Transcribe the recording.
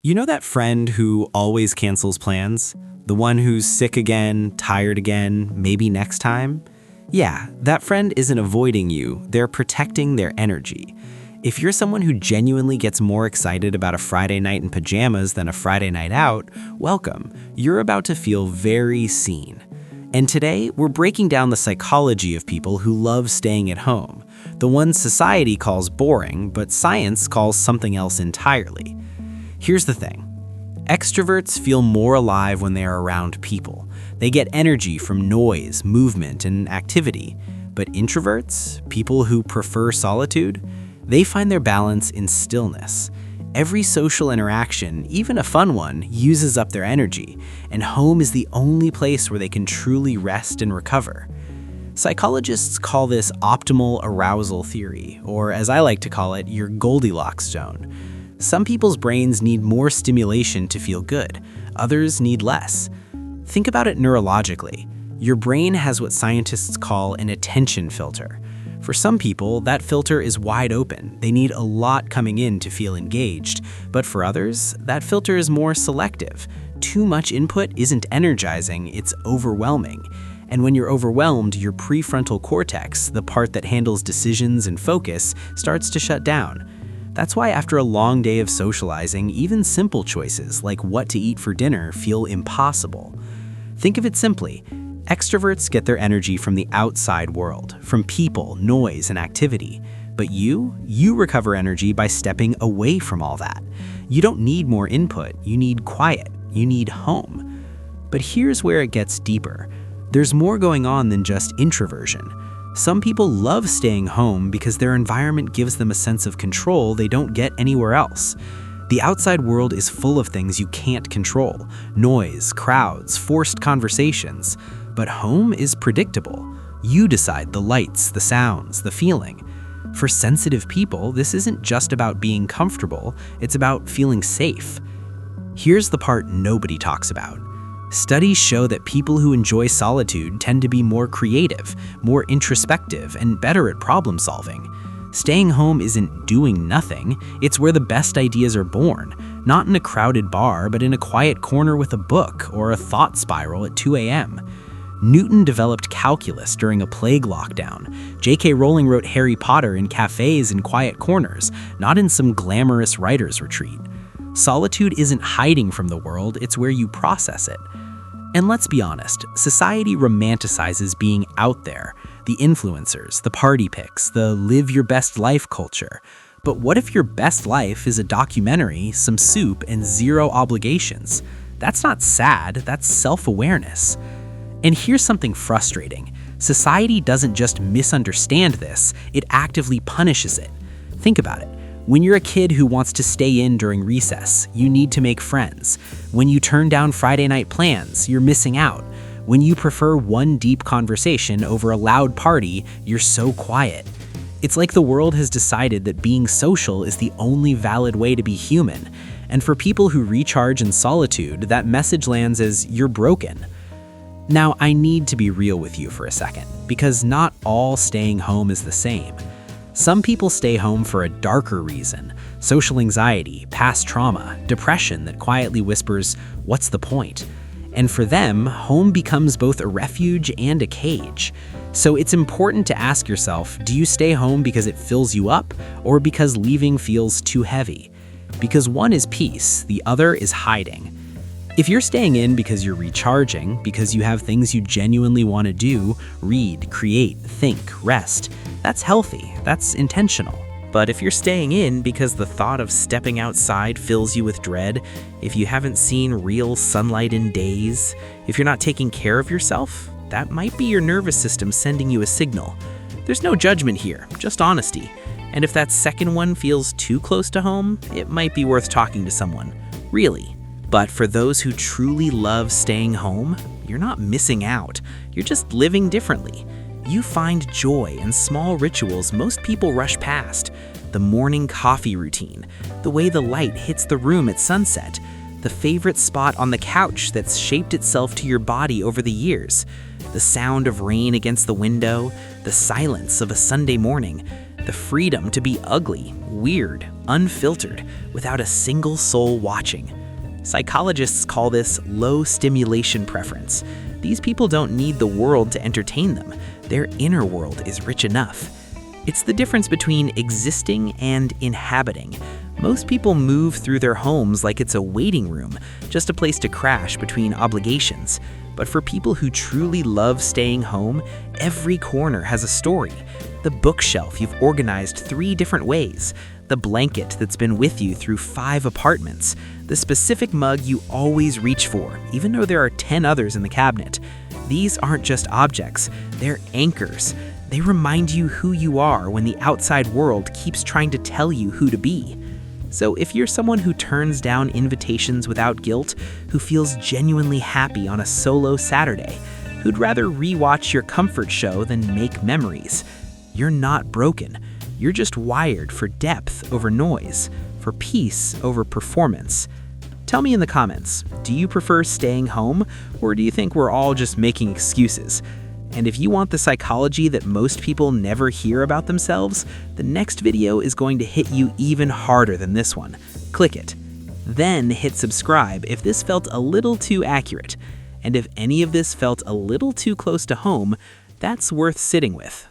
You know that friend who always cancels plans? The one who's sick again, tired again, maybe next time? Yeah, that friend isn't avoiding you, they're protecting their energy. If you're someone who genuinely gets more excited about a Friday night in pajamas than a Friday night out, welcome. You're about to feel very seen. And today, we're breaking down the psychology of people who love staying at home, the ones society calls boring, but science calls something else entirely. Here's the thing. Extroverts feel more alive when they are around people. They get energy from noise, movement, and activity. But introverts, people who prefer solitude, they find their balance in stillness. Every social interaction, even a fun one, uses up their energy, and home is the only place where they can truly rest and recover. Psychologists call this optimal arousal theory, or as I like to call it, your Goldilocks zone. Some people's brains need more stimulation to feel good, others need less. Think about it neurologically. Your brain has what scientists call an attention filter. For some people, that filter is wide open. They need a lot coming in to feel engaged. But for others, that filter is more selective. Too much input isn't energizing, it's overwhelming. And when you're overwhelmed, your prefrontal cortex, the part that handles decisions and focus, starts to shut down. That's why after a long day of socializing, even simple choices like what to eat for dinner feel impossible. Think of it simply. Extroverts get their energy from the outside world, from people, noise, and activity. But you recover energy by stepping away from all that. You don't need more input, you need quiet, you need home. But here's where it gets deeper. There's more going on than just introversion. Some people love staying home because their environment gives them a sense of control they don't get anywhere else. The outside world is full of things you can't control: noise, crowds, forced conversations. But home is predictable. You decide the lights, the sounds, the feeling. For sensitive people, this isn't just about being comfortable, it's about feeling safe. Here's the part nobody talks about. Studies show that people who enjoy solitude tend to be more creative, more introspective, and better at problem solving. Staying home isn't doing nothing, it's where the best ideas are born, not in a crowded bar, but in a quiet corner with a book or a thought spiral at 2 a.m. Newton developed calculus during a plague lockdown. J.K. Rowling wrote Harry Potter in cafes and quiet corners, not in some glamorous writer's retreat. Solitude isn't hiding from the world, it's where you process it. And let's be honest, society romanticizes being out there, the influencers, the party pics, the live your best life culture. But what if your best life is a documentary, some soup, and zero obligations? That's not sad, that's self-awareness. And here's something frustrating. Society doesn't just misunderstand this, it actively punishes it. Think about it. When you're a kid who wants to stay in during recess, you need to make friends. When you turn down Friday night plans, you're missing out. When you prefer one deep conversation over a loud party, you're so quiet. It's like the world has decided that being social is the only valid way to be human. And for people who recharge in solitude, that message lands as you're broken. Now, I need to be real with you for a second, because not all staying home is the same. Some people stay home for a darker reason: social anxiety, past trauma, depression that quietly whispers, "What's the point?" And for them, home becomes both a refuge and a cage. So it's important to ask yourself, do you stay home because it fills you up, or because leaving feels too heavy? Because one is peace, the other is hiding. If you're staying in because you're recharging, because you have things you genuinely want to do, read, create, think, rest, that's healthy, that's intentional. But if you're staying in because the thought of stepping outside fills you with dread, if you haven't seen real sunlight in days, if you're not taking care of yourself, that might be your nervous system sending you a signal. There's no judgment here, just honesty. And if that second one feels too close to home, it might be worth talking to someone. Really. But for those who truly love staying home, you're not missing out. You're just living differently. You find joy in small rituals most people rush past. The morning coffee routine, the way the light hits the room at sunset, the favorite spot on the couch that's shaped itself to your body over the years, the sound of rain against the window, the silence of a Sunday morning, the freedom to be ugly, weird, unfiltered, without a single soul watching. Psychologists call this low stimulation preference. These people don't need the world to entertain them. Their inner world is rich enough. It's the difference between existing and inhabiting. Most people move through their homes like it's a waiting room, just a place to crash between obligations. But for people who truly love staying home, every corner has a story. The bookshelf you've organized 3 different ways, the blanket that's been with you through 5 apartments, the specific mug you always reach for, even though there are 10 others in the cabinet. These aren't just objects, they're anchors. They remind you who you are when the outside world keeps trying to tell you who to be. So if you're someone who turns down invitations without guilt, who feels genuinely happy on a solo Saturday, who'd rather rewatch your comfort show than make memories, you're not broken. You're just wired for depth over noise, for peace over performance. Tell me in the comments, do you prefer staying home, or do you think we're all just making excuses? And if you want the psychology that most people never hear about themselves, the next video is going to hit you even harder than this one. Click it. Then hit subscribe if this felt a little too accurate. And if any of this felt a little too close to home, that's worth sitting with.